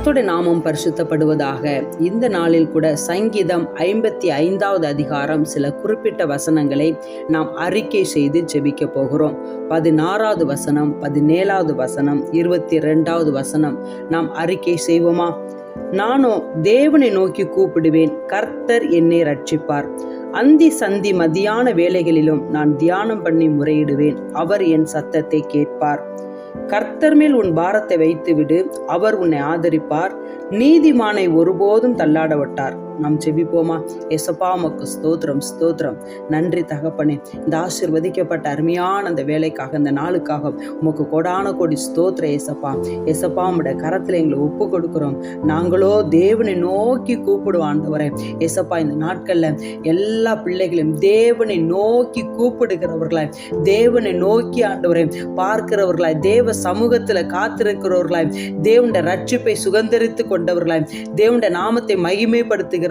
கர்த்தருடைய நாமம் பரிசுத்தப்படுவதாக. இந்த நாளில் கூட சங்கீதம் 55வது அதிகாரம் சில குறிப்பிட்ட வசனங்களை நாம் அறிக்கை செய்து ஜெபிக்க போகிறோம். 16வது வசனம், 17வது வசனம், 22வது வசனம் நாம் அறிக்கை செய்வோமா? நானோ தேவனை நோக்கி கூப்பிடுவேன், கர்த்தர் என்னை ரட்சிப்பார். அந்தி சந்தி மதியான வேளைகளிலும் நான் தியானம் பண்ணி முறையிடுவேன், அவர் என் சத்தத்தை கேட்பார். கர்த்தர் மேல் உன் பாரத்தை வைத்துவிடு, அவர் உன்னை ஆதரிப்பார். நீதிமானை ஒருபோதும் தள்ளாட விட்டார். நாம் ஜெபிப்போமா? ஏசப்பா, உமக்கு ஸ்தோத்திரம், ஸ்தோத்திரம். நன்றி தகப்பனே, இந்த ஆசீர்வதிக்கப்பட்ட அருமையான அந்த வேலைக்காக, இந்த நாளுக்காக உமக்கு கோடான கோடி ஸ்தோத்திரம். ஏசப்பா, ஏசப்பா, உம்முடைய கரத்தில் எங்களை ஒப்பு கொடுக்கிறோம். நாங்களோ தேவனை நோக்கி கூப்பிடுவோம் ஆண்டவரே. ஏசப்பா, இந்த நாட்கள்ல எல்லா பிள்ளைகளையும் தேவனை நோக்கி கூப்பிடுகிறவர்களாய், தேவனை நோக்கி ஆண்டவரை பார்க்கிறவர்களாய், தேவ சமூகத்துல காத்திருக்கிறவர்களாய், தேவனுடைய ரட்சிப்பை சுதந்திரித்து கொண்டவர்களாய், தேவனுடைய நாமத்தை மகிமைப்படுத்துகிறவர்களாய்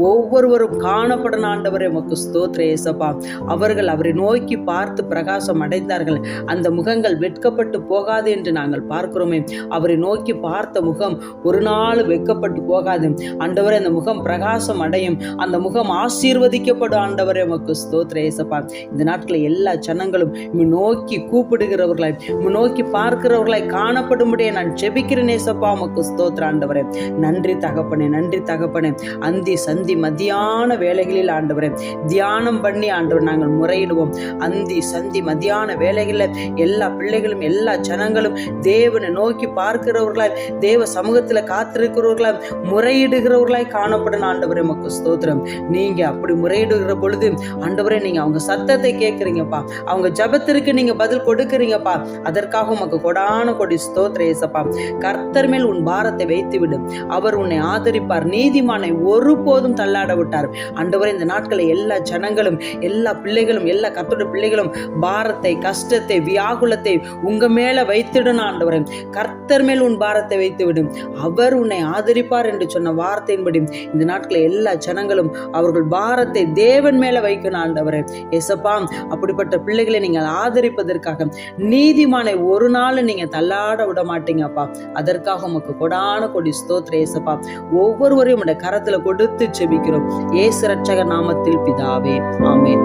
ஒவ்வொருவரும் காணப்படும் ஆண்டவரே. உமக்கு ஸ்தோத்திரம் ஏசப்பா. அவர்கள் அவரை நோக்கி பார்த்து பிரகாசம் அடைந்தார்கள். அந்த முகங்கள் வெட்கப்பட்டு போகாது என்று நாங்கள் பார்க்கிறோமே. அவரை நோக்கி பார்த்த முகம் ஒரு நாள் வெட்கப்பட்டு போகாது ஆண்டவரே. அந்த முகம் பிரகாசம் அடையும், அந்த முகம் ஆசீர்வதிக்கப்படும் ஆண்டவரே. உமக்கு ஸ்தோத்திரம் ஏசப்பா. இந்த நாட்களில் எல்லா ஜனங்களும் நோக்கி கூப்பிடுகிறவர்களாய், நோக்கி பார்க்கிறவர்களாய் காணப்படும்படியே நான் ஜெபிக்கிறேன் ஏசப்பா. உமக்கு ஸ்தோத்திரம் ஆண்டவரே. நன்றி தகப்பனே, நன்றி தகப்பனே. அந்தி சந்தி மதியான வேளைகளில் ஆண்டவரே தியானம் பண்ணி ஆண்டவர் நாங்கள் முறையிடுவோம். அந்தி சந்தி மதியான வேளைகளில் எல்லா பிள்ளைகளும் எல்லா ஜனங்களும் தேவனை நோக்கி பார்க்கிறவர்களாய், தேவ சமூகத்தில் காத்திருக்கிறவர்களாய், முறையிடுகிறவர்களாய் காணப்படும் ஆண்டவரே. உமக்கு ஸ்தோத்திரம். நீங்க அப்படி முறையிடுகிற பொழுது ஆண்டவரே, நீங்க அவங்க சத்தத்தை கேட்குறீங்கப்பா, அவங்க ஜபத்திற்கு நீங்க பதில் கொடுக்குறீங்கப்பா. அதற்காக உமக்கு கொடான கொடி ஸ்தோத்திரம் ஏசப்பா. கர்த்தர் மேல் உன் பாரத்தை வைத்துவிடு, அவர் உன்னை ஆதரிப்பார். நீதிமானை ஒருபோதும் தள்ளாட விட்டார். ஆண்டவரே, இந்த நாட்களில் எல்லா ஜனங்களும் எல்லா பிள்ளைகளும் எல்லா கர்த்தருடைய பிள்ளைகளும் பாரத்தை, கஷ்டத்தை, வியாகுலத்தை உங்க மேல வைத்திடும் ஆண்டவரே. கர்த்தர் மேல் உன் பாரத்தை வைத்துவிடும், அவர் உன்னை ஆதரிப்பார் என்று சொன்ன வார்த்தையின்படி இந்த நாட்களில் எல்லா ஜனங்களும் அவர்கள் பாரத்தை தேவன் மேல வைக்கணும் ஆண்டவரே. ஏசப்பா, அப்படிப்பட்ட பிள்ளைகளை நீங்கள் ஆதரிப்பதற்காக நீதிமானை ஒரு நாள் நீங்க தள்ளாட விட மாட்டீங்கப்பா. அதற்காக உமக்கு கொடான கொடி ஸ்தோத்திரம் ஏசப்பா. ஒவ்வொருவரையும் கரத்துல கொடுத்து ஜெபிக்கிறோம். இயேசு ரட்சகர் நாமத்தில் பிதாவே, ஆமென்.